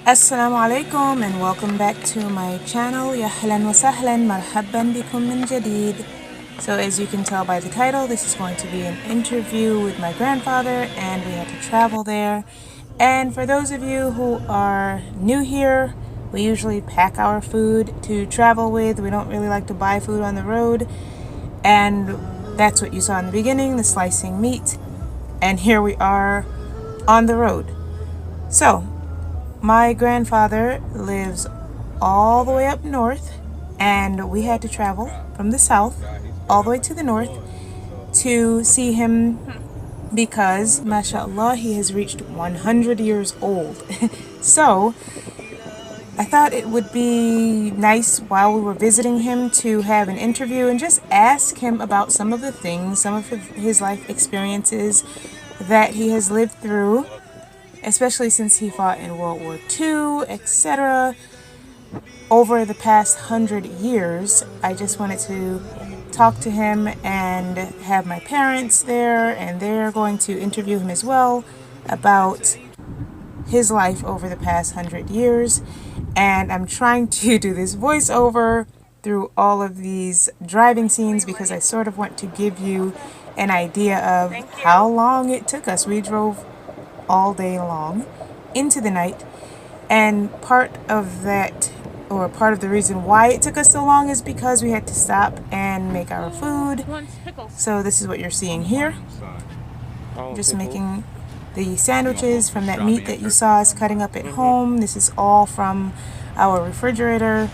Assalamu alaikum and welcome back to my channel. Ya ahlan wa sahlan, marhaban bikum min jadid. So as you can tell by the title, this is going to be an interview with my grandfather and we had to travel there. And for those of you who are new here, we usually pack our food to travel with. We don't really like to buy food on the road. And that's what you saw in the beginning, the slicing meat. And here we are on the road. So my grandfather lives all the way up north, and we had to travel from the south all the way to the north to see him because, mashallah, he has reached 100 years old. So I thought it would be nice while we were visiting him to have an interview and just ask him about some of the things, some of his life experiences that he has lived through, especially since he fought in World War II, etc. Over the past 100 years, I just wanted to talk to him and have my parents there, and they're going to interview him as well about his life over the past 100 years. And I'm trying to do this voiceover through all of these driving scenes because I sort of want to give you an idea of how long it took us. We drove all day long into the night, and part of that, or part of the reason why it took us so long, is because we had to stop and make our food. So this is what you're seeing here. Just making the sandwiches from that meat that you saw us cutting up at home. This is all from our refrigerator,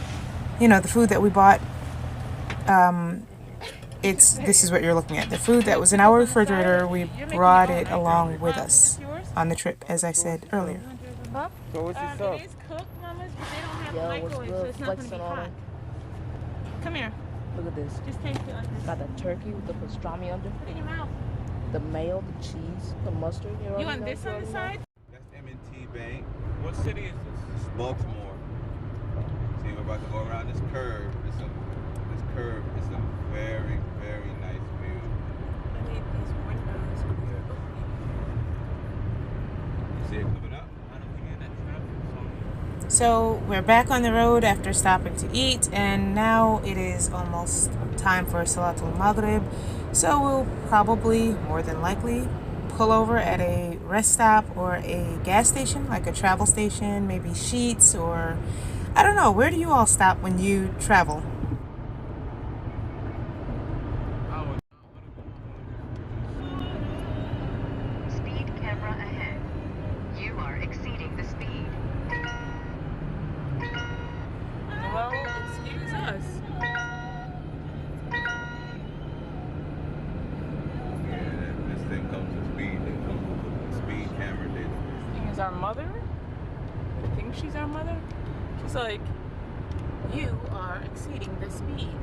you know, the food that we bought. This is what you're looking at, the food that was in our refrigerator. We brought it along with us on the trip, as I said earlier. Huh? So what's your stuff? It is cooked, mamas, but they don't have a microwave, so it's not going to be hot. Come here. Look at this. Just taste it under. Got the turkey with the pastrami under. Put it in your mouth. The mayo, the cheese, the mustard. You want this on the side? That's M&T Bank. What city is this? It's Baltimore. See, we're about to go around this curve. This curve is a very, very nice view. I need these windows. You see it coming up? So we're back on the road after stopping to eat, and now it is almost time for Salatul Maghrib. So we'll probably, more than likely, pull over at a rest stop or a gas station, like a travel station, maybe Sheetz, or I don't know. Where do you all stop when you travel? Speed camera ahead. You are exceeding the speed. Well, excuse us. Yeah, this thing comes with speed. It comes with speed camera data. This thing is our mother? I think she's our mother? She's like, you are exceeding the speed.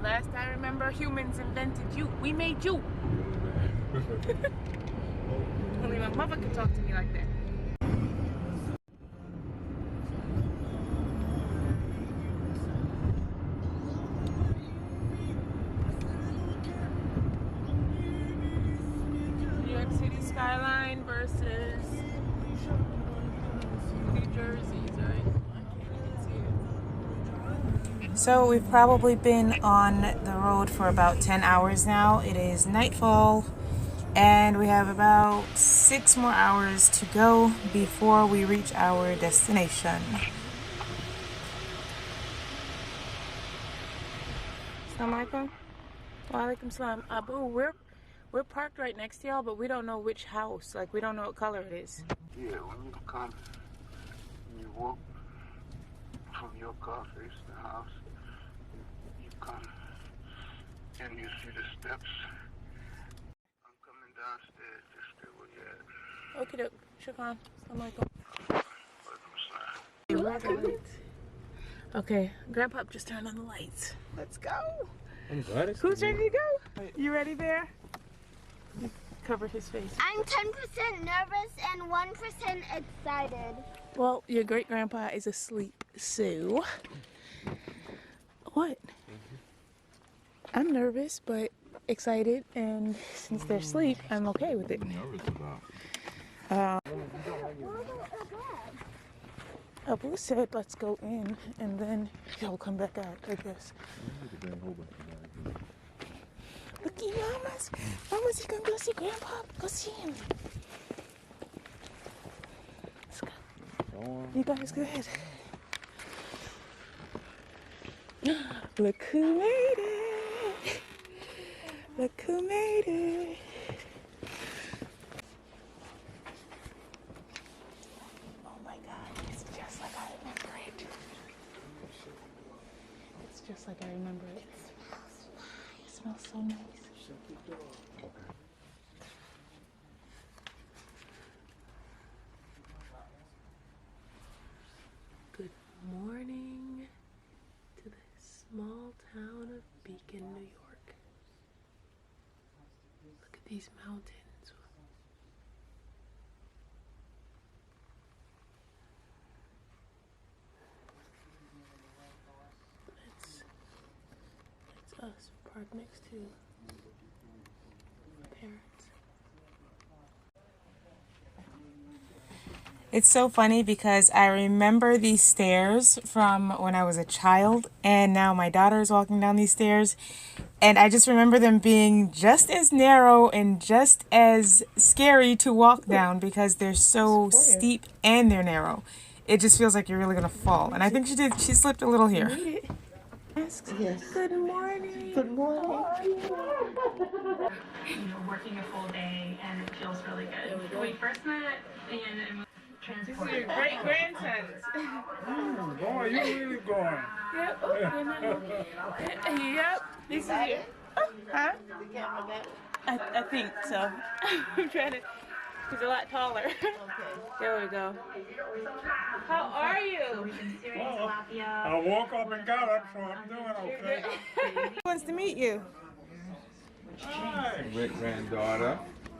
Last I remember, humans invented you. We made you. Only my mother could talk to me like that. New York City skyline versus New Jersey's, right? I can't even see it. So we've probably been on the road for about 10 hours now. It is nightfall, and we have about 6 more hours to go before we reach our destination. Assalamu alaikum. Wa alaikum salam. Abu, we're parked right next to y'all, but we don't know which house. Like, we don't know what color it is. Yeah, when you come, you walk from your car face the house, you come and you see the steps. I'm coming downstairs, just stay where you're at. Okay, doke. Shukran. Assalamu Welcome, son. Okay, Grandpa just turned on the lights. Let's go. I'm glad it's Who's ready to go? You ready, Bear? He covered his face. I'm 10% nervous and 1% excited. Well, your great grandpa is asleep, so what? I'm nervous, but excited, and since they're asleep, I'm okay with it. nervous about? Abu said let's go in and then he'll come back out, I guess. Look at Mama's. Mama's, you gonna go see Grandpa? Go see him. Let's go. You guys go ahead. Look who made it. Look who made it. Oh my God, it's just like I remember it. It's just like I remember it. It smells so nice. Good morning to the small town of Beacon, New York. Look at these mountains. That's us, parked next to parents. It's so funny because I remember these stairs from when I was a child, and now my daughter is walking down these stairs, and I just remember them being just as narrow and just as scary to walk down because they're so steep and they're narrow. It just feels like you're really gonna fall. And I think she slipped a little here. Yes. Good morning. Good morning. Working a full day, and it feels really good. When we first met, and transported. These are your great-grandsons. Boy, you really going. Yep. Yep. This is your... Huh? I think so. I'm trying to... He's a lot taller. Okay. There we go. How are you? Well, I woke up and got up, so I'm doing okay. He wants to meet you. Hi. Great-granddaughter.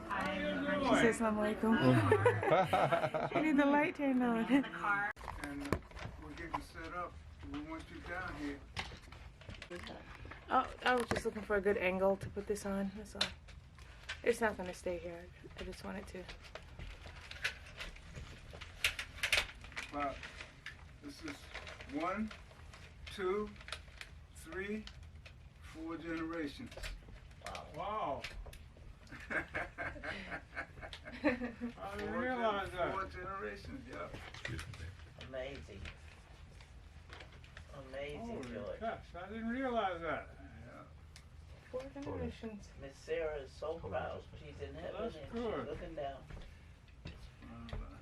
How you She doing? says, Assalamu alaikum. I need the light turned on. And we're getting set up. We want you down here. Oh, I was just looking for a good angle to put this on. That's all. It's not going to stay here. I just wanted to. Wow. This is 1, 2, 3, 4 generations. Wow. I didn't realize that. 4 generations, yeah. Amazing. Amazing, George. Yes, I didn't realize that. 4 generations. Miss Sarah is so proud. She's in heaven That's and good. she's looking down.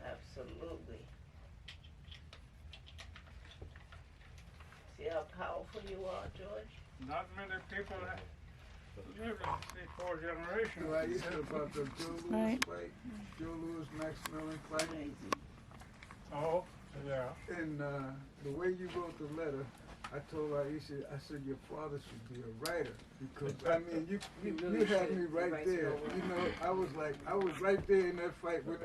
Absolutely. See how powerful you are, George? Not many people live in 3-4 generations. Right, you heard about the Joe Louis Right. fight? Joe Louis, Maximilian fight? Amazing. Oh, yeah. And the way you wrote the letter, I told Aisha, I said, your father should be a writer. Because, I mean, you had me right there. You know, I was right there in that fight with,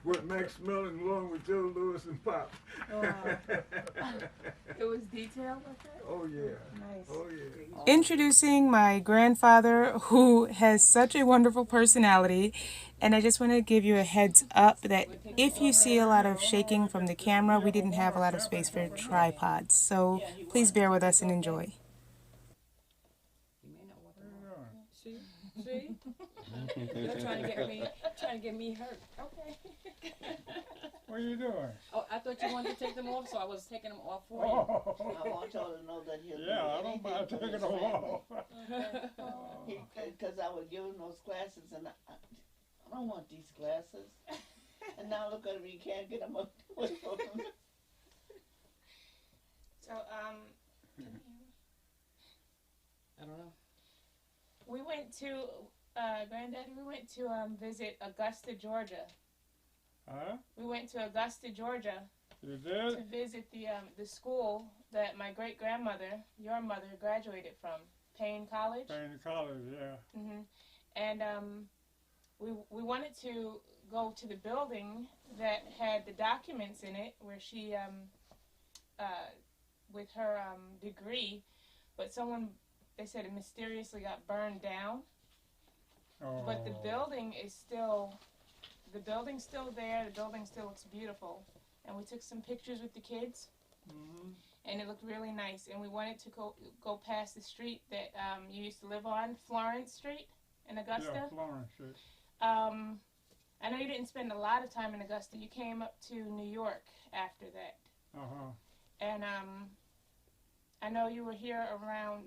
with Maximilian along with Joe Louis and Pop. It was detailed like that? Oh, yeah. Nice. Oh, yeah. Introducing my grandfather, who has such a wonderful personality. And I just want to give you a heads up that if you see a lot of shaking from the camera, we didn't have a lot of space for tripods. So please bear with us and enjoy. See? You're trying to get me hurt. Okay. What are you doing? Oh, I thought you wanted to take them off, so I was taking them off for you. I want y'all to know that he'll Yeah, I don't mind taking them off. Because I was giving those glasses and I don't want these glasses. And now look at him, you can't get them up away from him. So, I don't know. we went to, Granddaddy, we went to visit Augusta, Georgia. Huh? We went to Augusta, Georgia You to did? visit the school that my great-grandmother, your mother, graduated from, Payne College. Payne College, yeah. Hmm. And we wanted to go to the building that had the documents in it where she, with her degree, but someone, they said it mysteriously got burned down. Oh. But the building is still, the building's still there, the building still looks beautiful. and we took some pictures with the kids. Mm-hmm. And it looked really nice. And we wanted to go past the street that you used to live on, Florence Street in Augusta. Yeah, Florence Street. I know you didn't spend a lot of time in Augusta. You came up to New York after that. Uh-huh. And I know you were here around,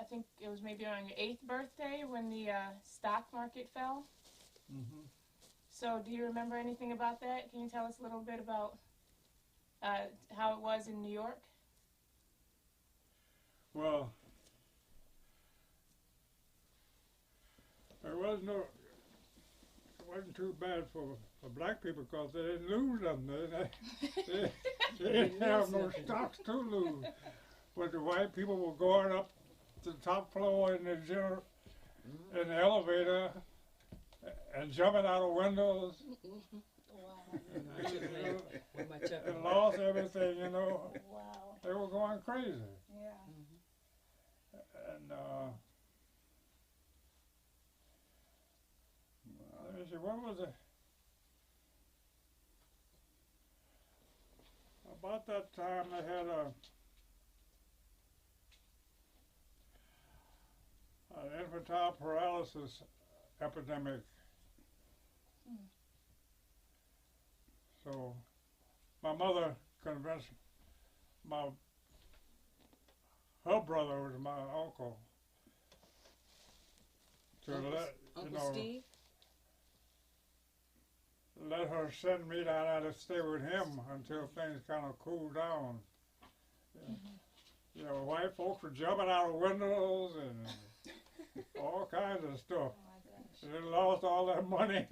I think it was maybe on your 8th birthday when the stock market fell. Mm-hmm. So do you remember anything about that? Can you tell us a little bit about how it was in New York? Well, it wasn't too bad for black people because they didn't lose them. They didn't have no stocks to lose. But the white people were going up to the top floor in the elevator and jumping out of windows. And lost everything, you know. Wow. They were going crazy. Yeah. And let me see, what was it? About that time they had an infantile paralysis epidemic. So my mother convinced her brother was my uncle to let her send me down there to stay with him until things kind of cooled down. You know, white folks were jumping out of windows and all kinds of stuff. Oh my gosh. They lost all their money.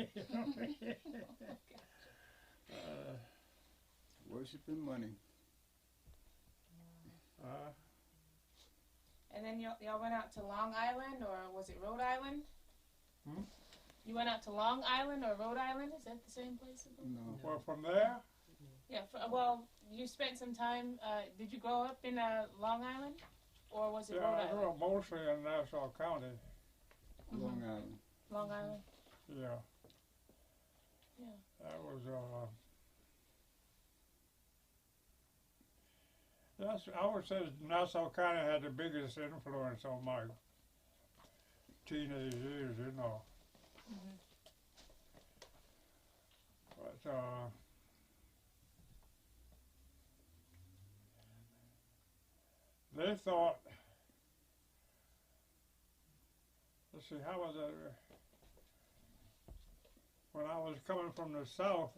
Worshiping money. And then y'all went out to Long Island, or was it Rhode Island? Hmm? You went out to Long Island or Rhode Island? Is that the same place? No. Well, from there? Yeah, well, you spent some time, did you grow up in Long Island? Or was it Yeah, Rhode I Island? grew up mostly in Nassau County. Long Island. Long Island? Yeah. Yeah. That was, I would say Nassau County had the biggest influence on my teenage years, you know. Mm-hmm. But, they thought, let's see, how was that? When I was coming from the south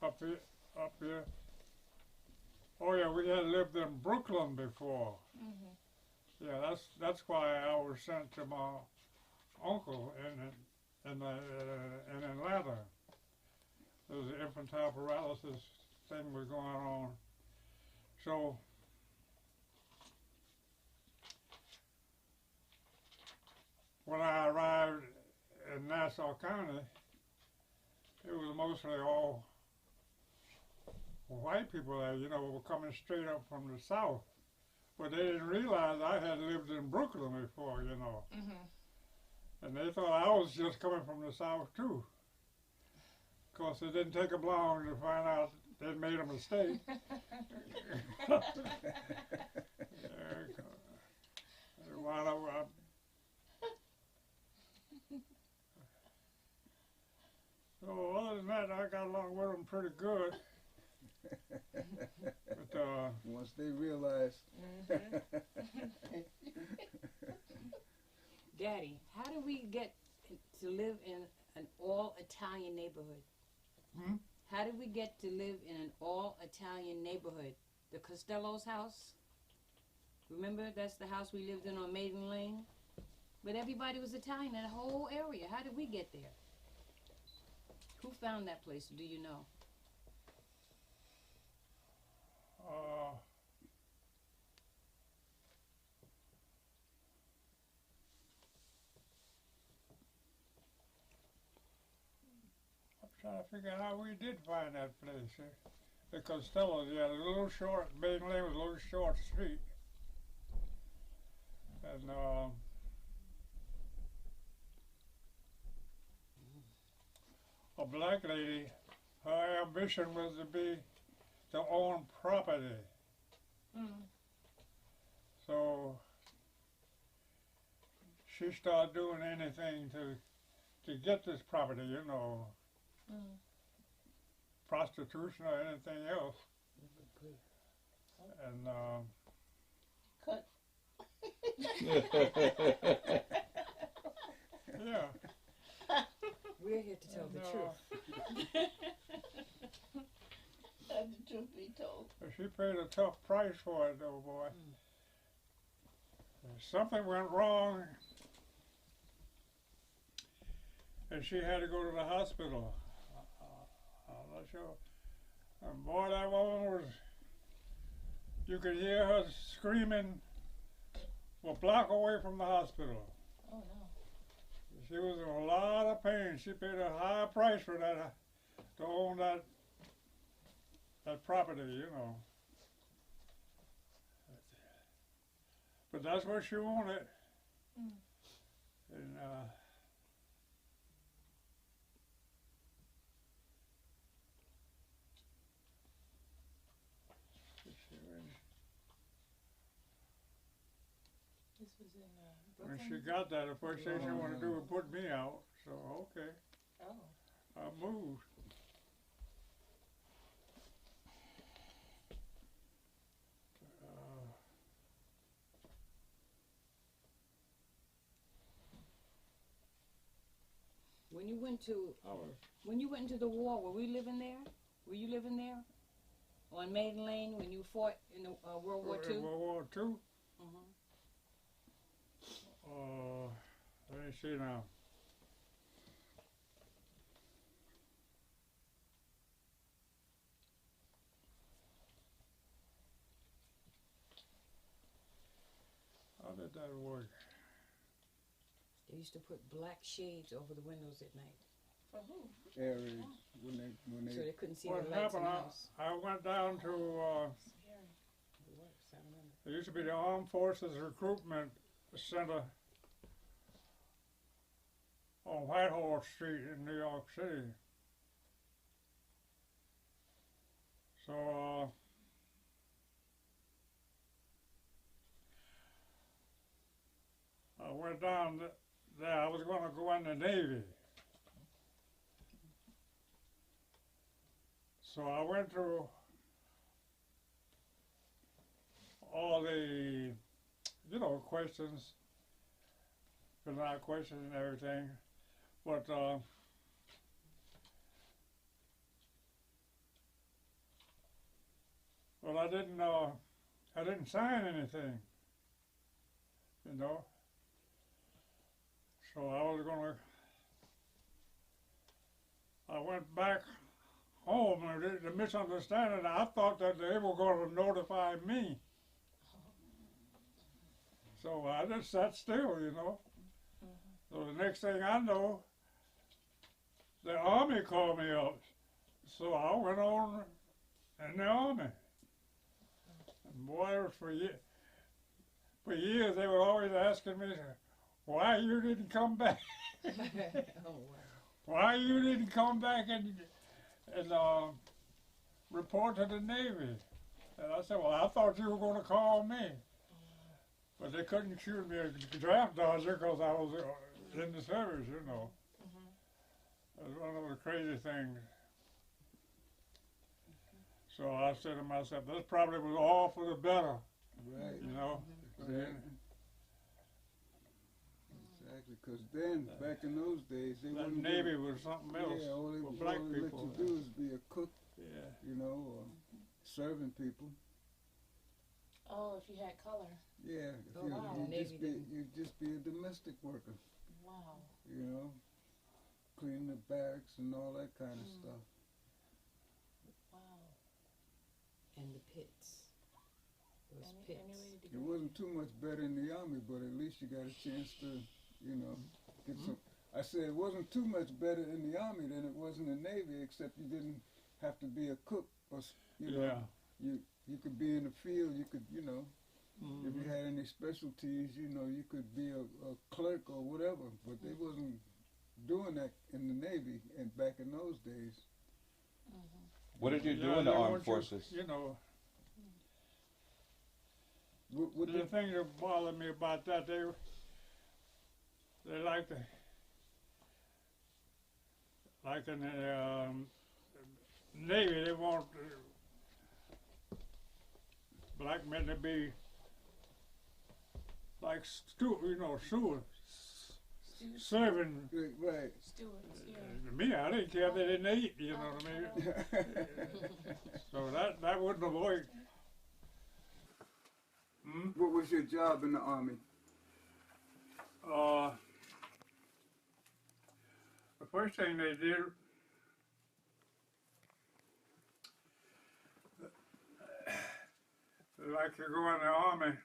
up here, oh yeah, we had lived in Brooklyn before. Mm-hmm. Yeah, that's why I was sent to my uncle in Atlanta. There was an infantile paralysis thing was going on. So when I arrived in Nassau County, it was mostly all white people there, you know, were coming straight up from the south. But they didn't realize I had lived in Brooklyn before, you know. Mm-hmm. And they thought I was just coming from the south too. Of course, it didn't take them long to find out they'd made a mistake. So other than that, I got along with them pretty good. But once they realize. Daddy, how do we get to live in an all-Italian neighborhood? Hmm? How did we get to live in an all-Italian neighborhood? The Costello's house? Remember, that's the house we lived in on Maiden Lane? But everybody was Italian in the whole area. How did we get there? Who found that place, do you know? I'm trying to figure out how we did find that place. The Costello, yeah, the little short, Maiden Lane was a little short street. And a black lady, her ambition was to be to own property. So she started doing anything to get this property, you know, prostitution or anything else. And Cut. yeah. We're here to tell the truth. Let the truth be told. She paid a tough price for it, though, boy. Something went wrong, and she had to go to the hospital. I'm not sure. And boy, that woman was, you could hear her screaming a block away from the hospital. Oh, no. She was in a lot of pain. She paid a high price for that, to own that property, you know. But that's what she wanted. And This was in when Brooklyn? she got that, the first thing she wanted to do was put me out. So, okay, Oh. I moved. When you went to I was, when you went into the war, were we living there? Were you living there? On Maiden Lane when you fought in the World War II? World War II? Mm-hmm. Let me see now. How did that work? They used to put black shades over the windows at night. For who? Areas when they So they couldn't see What the lights in happened, the house. I went down to, It works, I remember. there used to be the Armed Forces Recruitment Center on Whitehall Street in New York City. So, I went down there. I was going to go in the Navy. So I went through all the, you know, questions, filling out questions and everything. But well, I didn't sign anything, you know. So I went back home, and the misunderstanding, I thought that they were going to notify me. So I just sat still, you know. So the next thing I know, the Army called me up. So I went on in the Army. And boy, it was for years they were always asking me, why you didn't come back? Oh, wow. Why you didn't come back and report to the Navy? And I said, well, I thought you were going to call me. But they couldn't shoot me a draft dodger because I was in the service, you know. It was one of the crazy things. So I said to myself, this probably was all for the better, right. you know. Exactly, because then back in those days they That wouldn't Navy give, was something else yeah, all they for black let people. you do is be a cook, Yeah. you know, or serving people. Oh, if you had color. Yeah, Oh, wow. you'd just be a domestic worker, Wow. you know, cleaning the barracks and all that kind of stuff. Wow. And the pits. Those Any pits. way to It wasn't too much better in the Army, but at least you got a chance to, you know, get some. I said it wasn't too much better in the Army than it was in the Navy, except you didn't have to be a cook or, you know, you could be in the field. You could, you know, if you had any specialties, you know, you could be a clerk or whatever. But they wasn't doing that in the Navy and back in those days. What did you do Yeah, in the they armed want forces? You know, What the thing that bothered me about that, they like to, like in the Navy, they want black men to be like serving. Right. Stewards, yeah. Me, I didn't care if they didn't eat, you know what I mean? So that wouldn't avoid. What was your job in the Army? The first thing they did, like you go in the Army,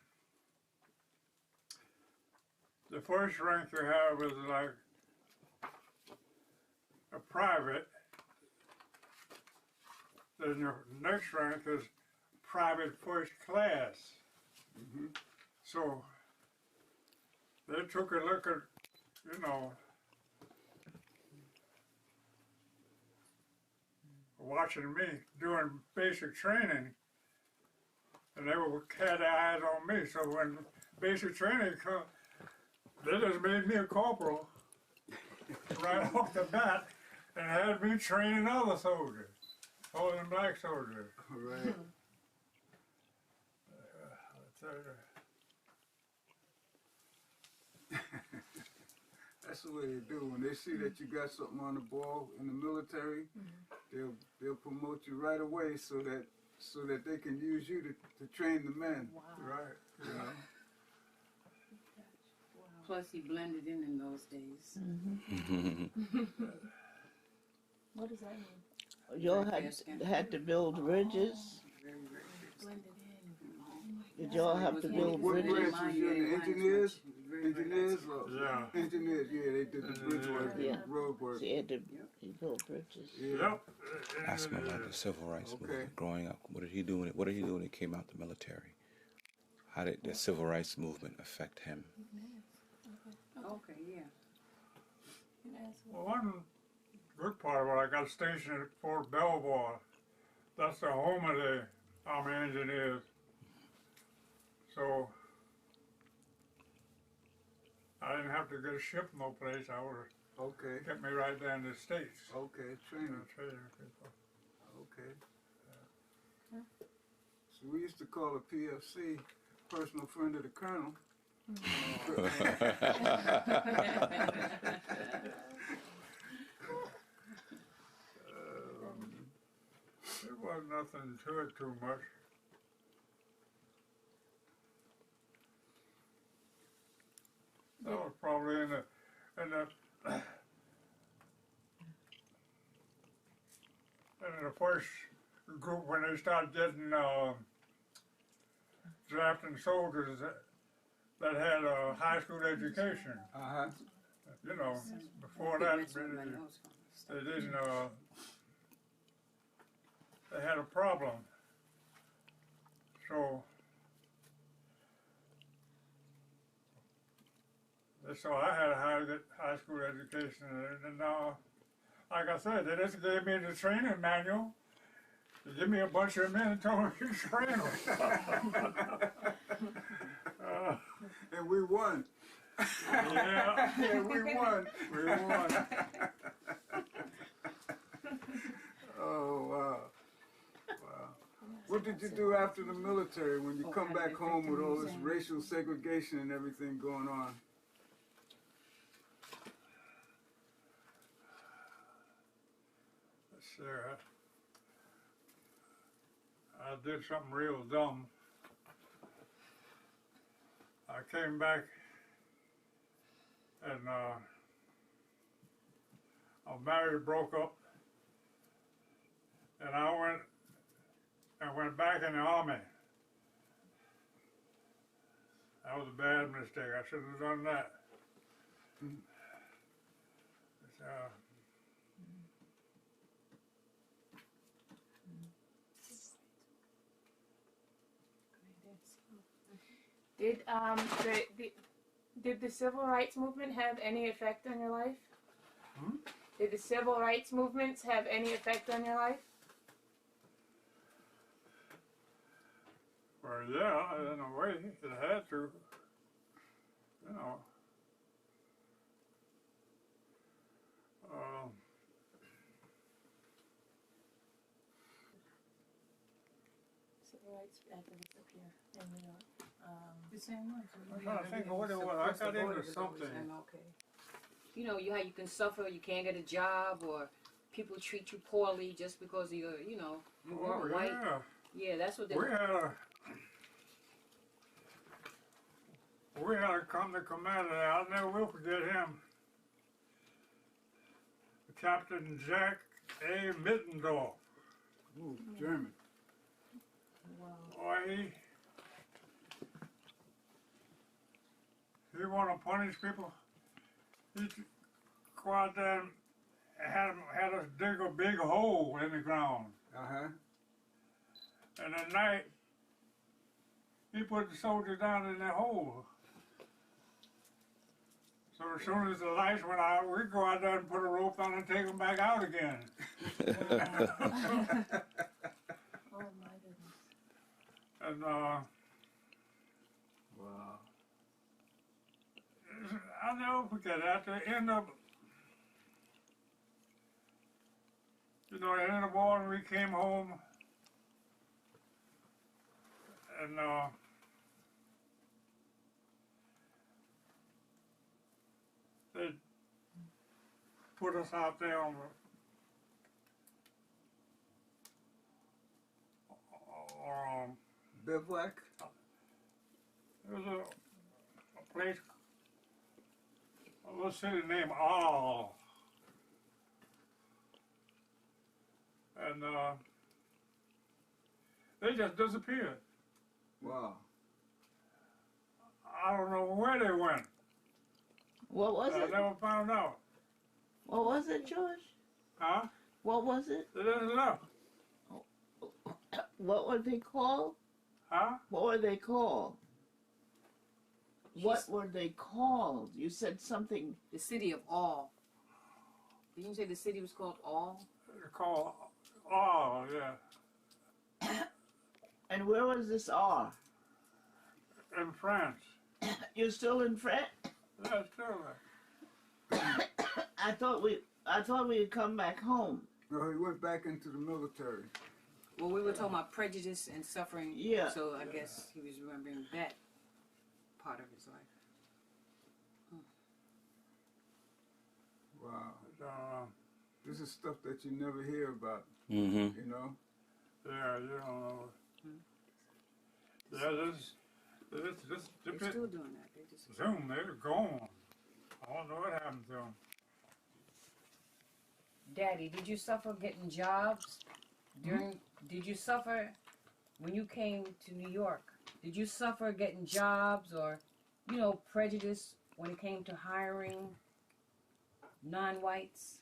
the first rank you have is like a private. Then your next rank is private first class. So they took a look at, you know, watching me doing basic training, and they had their eyes on me. So when basic training come, they just made me a corporal right off the bat and had me training other soldiers, other than black soldiers. Right. That's the way they do. When they see that you got something on the ball in the military, they'll promote you right away so that they can use you to train the men. Wow. Right. You know. Plus, he blended in those days. What does that mean? Y'all had to build bridges. Blended in. Did y'all have to build What bridges? branch was you in? Engineers? Engineers? Yeah. Engineers, yeah, they did the bridge work, road work. So you had to build bridges. Yeah. Ask him about the civil rights movement growing up. What did he do when he came out the military? How did the civil rights movement affect him? Okay, yeah. Well, one good part of it, I got stationed at Fort Belvoir. That's the home of the Army Engineers. So I didn't have to get a ship no place. I would get me right there in the States. Okay, training. Training people. Okay. So we used to call a PFC personal friend of the colonel. There was nothing to it too much. That was probably in the first group when they started getting drafting soldiers that had a high school education. You know, before that, they didn't. They had a problem. So I had a high school education, and like I said, they just gave me the training manual. They give me a bunch of men and told me to train them. And we won. Yeah. Yeah, we won. We won. Oh, wow. Wow. What did you do after the military when you come back home with all this racial segregation and everything going on? Sure. I did something real dumb. I came back and our marriage broke up, and I went back in the Army. That was a bad mistake. I shouldn't have done that. Did the civil rights movement have any effect on your life? Did the civil rights movements have any effect on your life? Well, yeah, in a way, it had to. You know. Civil rights activists up here in New York. The same one. I'm trying to think of what it was. I got into something. Okay. You know, how you can suffer, you can't get a job, or people treat you poorly just because you're, you weren't white. Yeah, that's what they We had a company commander there. I'll never will forget him. Captain Jack A. Mittendorf. Oh, German. Wow. Boy, he want to punish people. He'd go out there and had us dig a big hole in the ground. And at night, he put the soldiers down in that hole. So as soon as the lights went out, we'd go out there and put a rope on and take them back out again. Oh my goodness. And wow. I'll never forget it. At the end of, the end of the war, we came home, and they put us out there on the bivouac. There was a place, a little city named All, and they just disappeared. Wow. I don't know where they went. What was it? I never found out. What was it, George? Huh? What was it? They didn't left. What were they called? Huh? What were they called? What were they called? You said something. The city of All. Did you say the city was called All? They're called All, yeah. And where was this R? In France. You're still in France? Yeah, still there. I thought we had come back home. No, he went back into the military. Well, we were talking about prejudice and suffering. Yeah. So I guess he was remembering that part of his life. Wow. This is stuff that you never hear about. Mm-hmm. You know? Yeah, you don't know. Yeah, They're still doing that. They just Zoom, they're gone. I don't know what happened to them. Daddy, did you suffer getting jobs did you suffer when you came to New York? Did you suffer getting jobs or, prejudice when it came to hiring non-whites?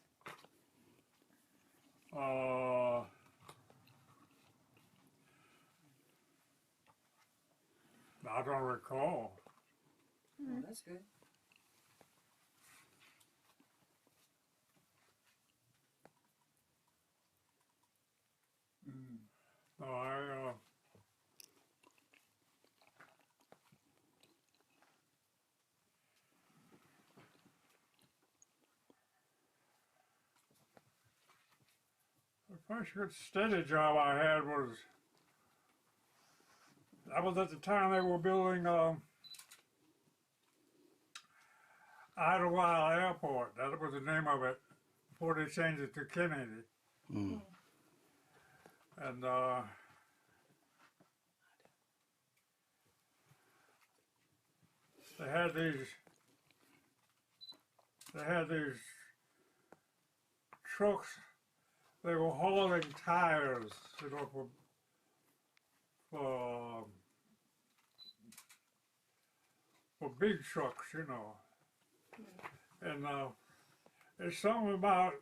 I don't recall. Oh, that's good. No, the first good steady job I had was, that was at the time they were building Idlewild Airport. That was the name of it before they changed it to Kennedy. Mm. And they had these trucks. They were hauling tires, for big trucks, And there's something about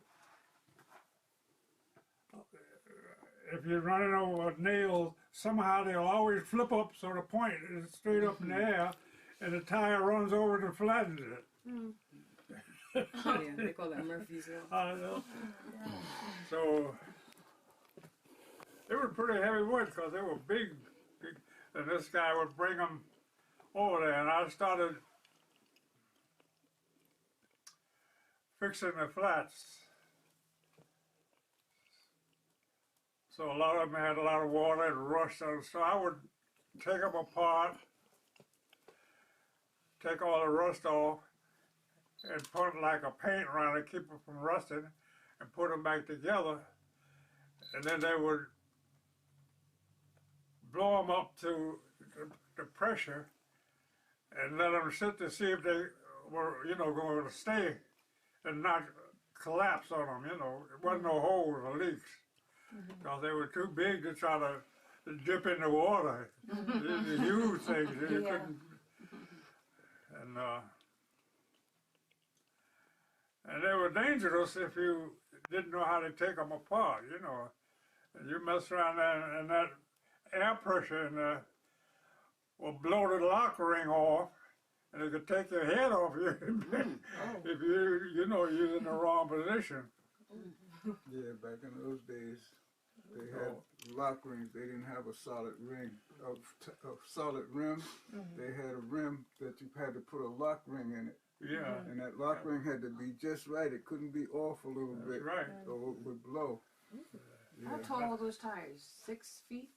if you're running over a nail, somehow they'll always flip up so the point is straight up in the air, and the tire runs over and flattens it. Yeah, they call that Murphy's Law. I know. So they were pretty heavy wood because they were big. And this guy would bring them over there, and I started fixing the flats. So a lot of them had a lot of water and rust on them, so I would take them apart, take all the rust off, and put like a paint around it, keep it from rusting, and put them back together. And then they would blow them up to the pressure and let them sit to see if they were, you know, going to stay and not collapse on them, you know. There wasn't no holes or leaks because they were too big to try to dip in the water. The huge things, you couldn't. And they were dangerous if you didn't know how to take them apart, you know. And you mess around there and that air pressure in there will blow the lock ring off, and it could take your head off you if you know, you're in the wrong position. Yeah, back in those days, they had lock rings. They didn't have a solid ring, a solid rim. They had a rim that you had to put a lock ring in it. Yeah. And that lock ring had to be just right. It couldn't be off a little bit, right, or it would blow. How tall were those tires? 6 feet?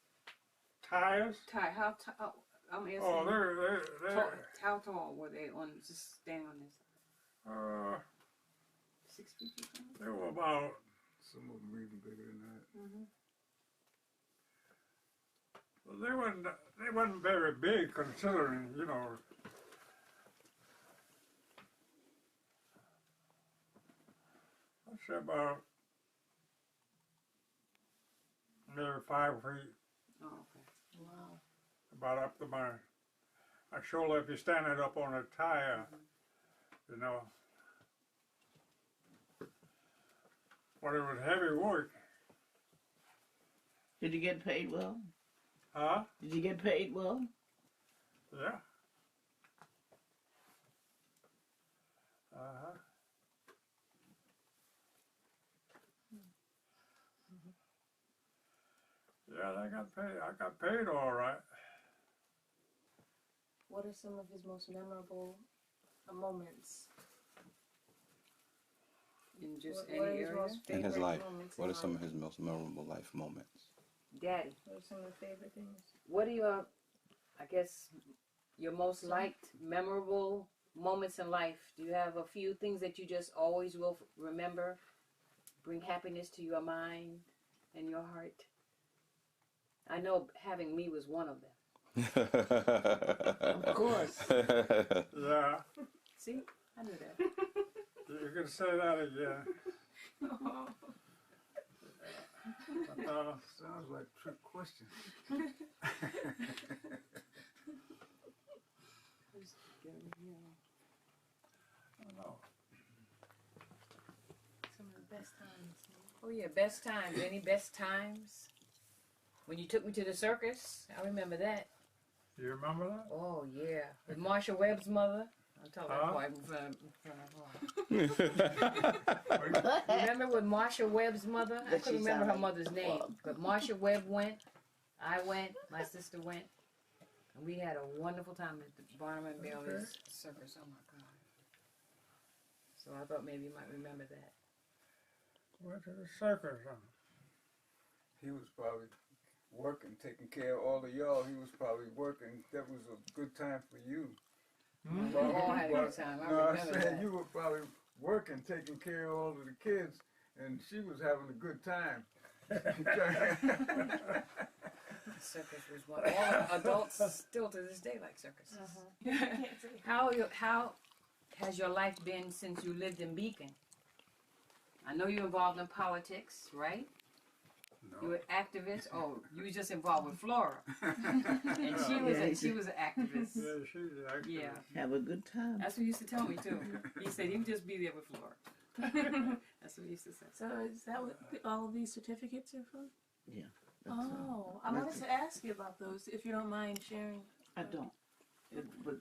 Tires? How tall? I'm asking. Oh, they're how tall were they on, just standing on this? 6 feet or something? They were about, some of them even bigger than that. well, they wasn't very big considering, you know. I'd say about maybe 5 feet. Oh, okay. Wow. About up to my shoulder if you stand it up on a tire, you know. But it was heavy work. Did you get paid well? Huh? Did you get paid well? Yeah. Uh-huh. Yeah, I got paid. I got paid all right. What are some of his most memorable moments? In just What are any his area? most In his favorite life, moments what in are some life? of his most memorable life moments? Daddy, What are some of the favorite things? what are your, I guess, your most liked, memorable moments in life? Do you have a few things that you just always will remember, bring happiness to your mind and your heart? I know having me was one of them. Of course. Yeah. See, I knew that. You can say that again. Sounds like a trick question. Some of the best times. Oh yeah, best times. Any best times? When you took me to the circus, I remember that. You remember that? Oh yeah, with Marsha Webb's mother. I'll tell that part in front of her. Remember with Marsha Webb's mother? I couldn't remember her mother's name, but Marsha Webb went. I went. My sister went, and we had a wonderful time at the Barnum and Bailey's circus. Oh my God! So I thought maybe you might remember that. Went to the circus. He was probably working, taking care of all of y'all. He was probably working. That was a good time for you. We all had a good time. I remember said that. you were probably working, taking care of all of the kids, and she was having a good time. Circus was one. All adults still to this day like circuses. How has your life been since you lived in Beacon? I know you're involved in politics, right? No. You were activist. Oh, you were just involved with Flora, and she was an activist. Yeah, she's an activist. Yeah, Have a good time. that's what he used to tell me too. He said he would just be there with Flora. That's what he used to say. So is that what all of these certificates are from? Yeah. Oh, I wanted to ask you about those, if you don't mind sharing. I don't. But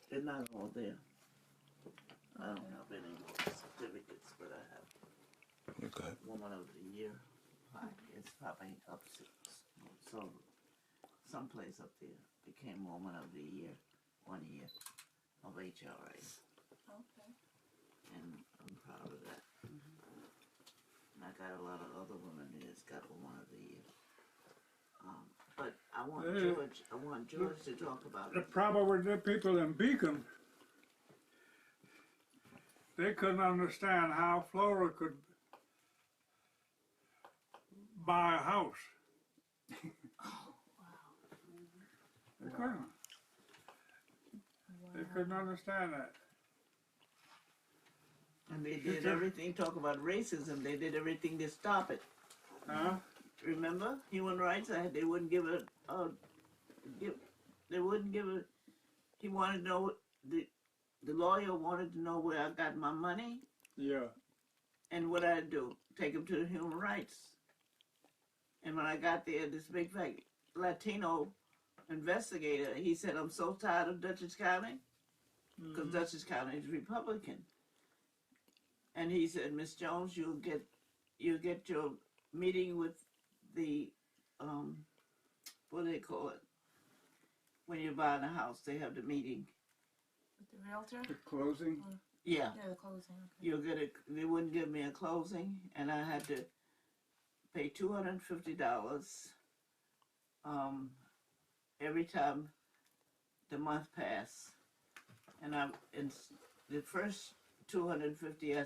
they're not all there. I don't have any more certificates, but I have Okay. Woman of the Year. It's probably up so someplace up there became Woman of the Year 1 year of HRA. Okay. And I'm proud of that. And I got a lot of other women that's got Woman of the Year. But I want George to talk about The it. problem with the people in Beacon, they couldn't understand how Flora could buy a house. They couldn't. They couldn't understand that. And they did everything, talk about racism, they did everything to stop it. Huh? Remember? Human Rights Act, they wouldn't give it, he wanted to know, the lawyer wanted to know where I got my money. Yeah. And what I do, take him to the human rights. And when I got there, this big fat Latino investigator, he said, I'm so tired of Dutchess County, because Dutchess County is Republican. And he said, Miss Jones, you'll get your meeting with the, what do they call it? When you're buying a house, they have the meeting. With the realtor? The closing? Yeah. Yeah, the closing. Okay. You'll get it. They wouldn't give me a closing, and I had to pay $250 every time the month passed. And the first $250 I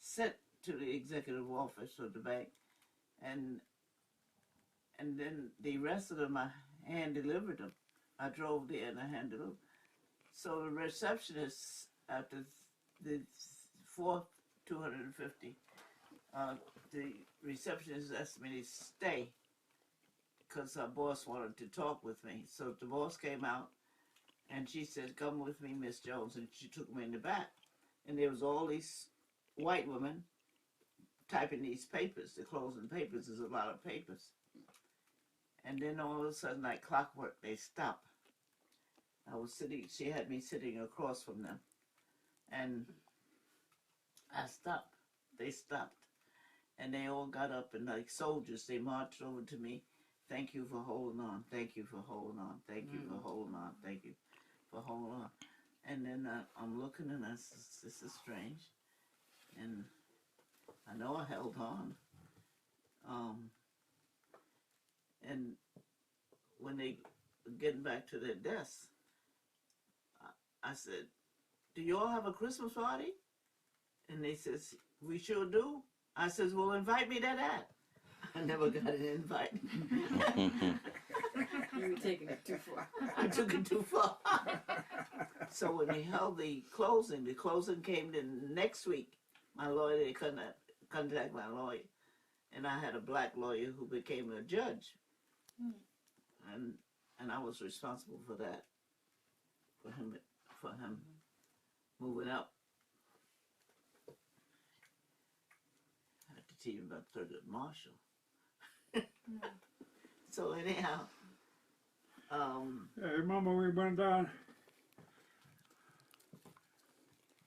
sent to the executive office of the bank, and then the rest of them I hand delivered them. I drove there and I handed them. So the receptionist, after the fourth 250, the receptionist asked me to stay because our boss wanted to talk with me. So the boss came out and she said, come with me, Miss Jones, and she took me in the back. And there was all these white women typing these papers. The closing papers is a lot of papers. And then all of a sudden, like clockwork, they stopped. I was sitting, she had me sitting across from them. And I stopped. They stopped. And they all got up and like soldiers, they marched over to me. Thank you for holding on. Thank you for holding on. Thank you for holding on. Thank you for holding on. And then I'm looking and I said, this is strange. And I know I held on. And when they were getting back to their desks, I said, do you all have a Christmas party? And they says, we sure do. I says, well, invite me to that. I never got an invite. You were taking it too far. I took it too far. So when they held the closing came the next week. My lawyer, they couldn't contact my lawyer. And I had a black lawyer who became a judge. And I was responsible for that, for him moving up. I had to teach him about Thurgood Marshall. So anyhow, yeah, remember we went down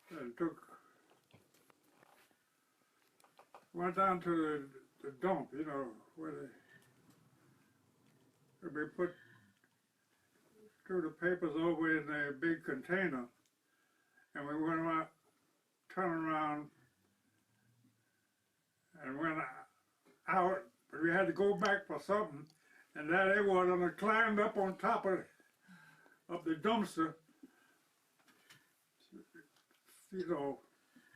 and went down to the dump, you know, where we put threw the papers over in a big container, and we went around, turned around, and went out, but we had to go back for something, and there they was, and I climbed up on top of the dumpster, you know,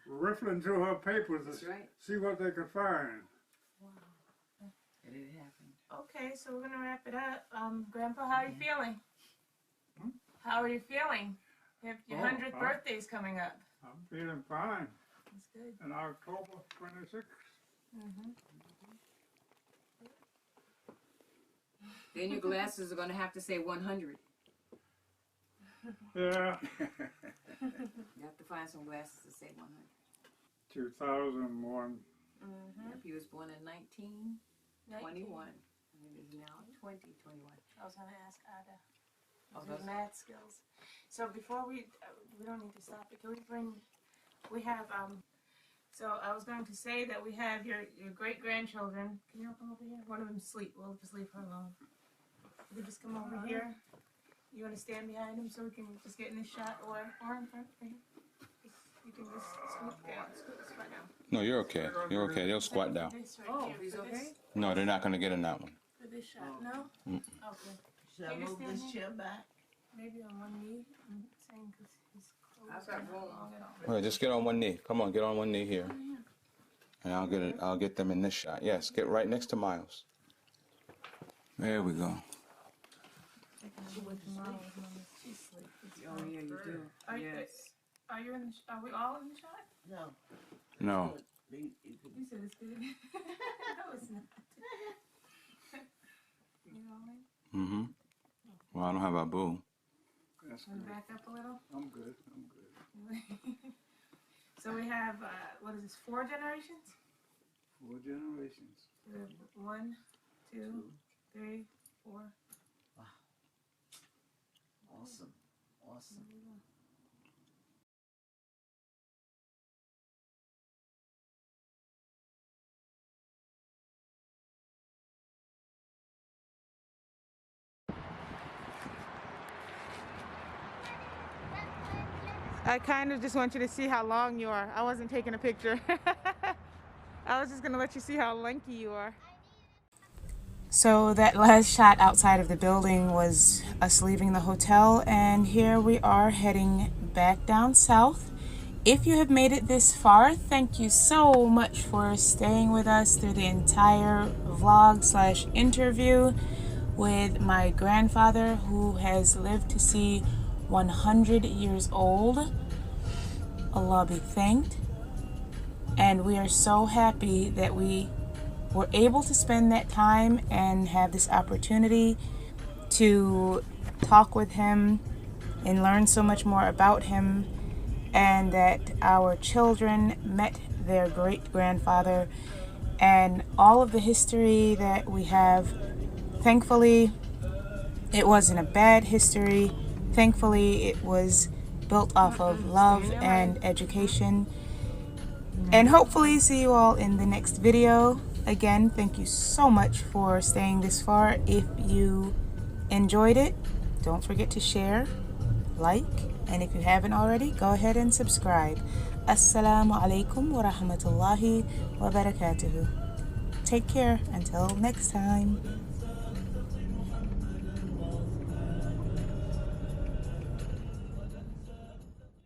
riffling through her papers to see what they could find. Wow. It didn't happen. Okay, so we're gonna wrap it up. Grandpa, how are you feeling? How are you feeling? Your 100th birthday's coming up. I'm feeling fine. That's good. And October 26th. Then your glasses are going to have to say 100. Yeah. You have to find some glasses to say 100. 2001. Yep, he was born in 1921. And it is now 2021. I was gonna ask Ada. His math skills. So before we don't need to stop it. Can we have So I was going to say that we have your great-grandchildren. Can you all come over here? One of them sleep. We'll just leave her alone. You can just come over here. You want to stand behind him so we can just get in this shot, or in front right here? You can just scoot down, squat down. No, you're okay. You're okay. They'll squat down. Oh, he's okay? No, they're not going to get in that one. For this shot, no? Okay. Should I move this chair back? Maybe on one knee. I'm saying because his clothes I've got room. Well, just get on one knee. Come on, get on one knee here. And I'll get them in this shot. Yes, get right next to Miles. There we go. Oh, yeah, you do. Yes. Are we all in the shot? No. No. You said it's good. No, it's not. You know what I mean? Mm-hmm. Well, I don't have Abu. Want to back up a little? I'm good. So we have, what is this, 4 generations? 4 generations. 1, 2, 3, 4. Wow. Awesome. I kind of just want you to see how long you are. I wasn't taking a picture. I was just going to let you see how lanky you are. So that last shot outside of the building was us leaving the hotel, and here we are heading back down south. If you have made it this far, thank you so much for staying with us through the entire vlog / interview with my grandfather, who has lived to see 100 years old. Allah be thanked. And we are so happy that we were able to spend that time and have this opportunity to talk with him and learn so much more about him, and that our children met their great-grandfather, and all of the history that we have. Thankfully, it wasn't a bad history. Thankfully, it was built off of love and education. And hopefully see you all in the next video. Again, thank you so much for staying this far. If you enjoyed it, don't forget to share, like, and if you haven't already, go ahead and subscribe. Assalamu alaikum wa rahmatullahi wa barakatuhu. Take care until next time.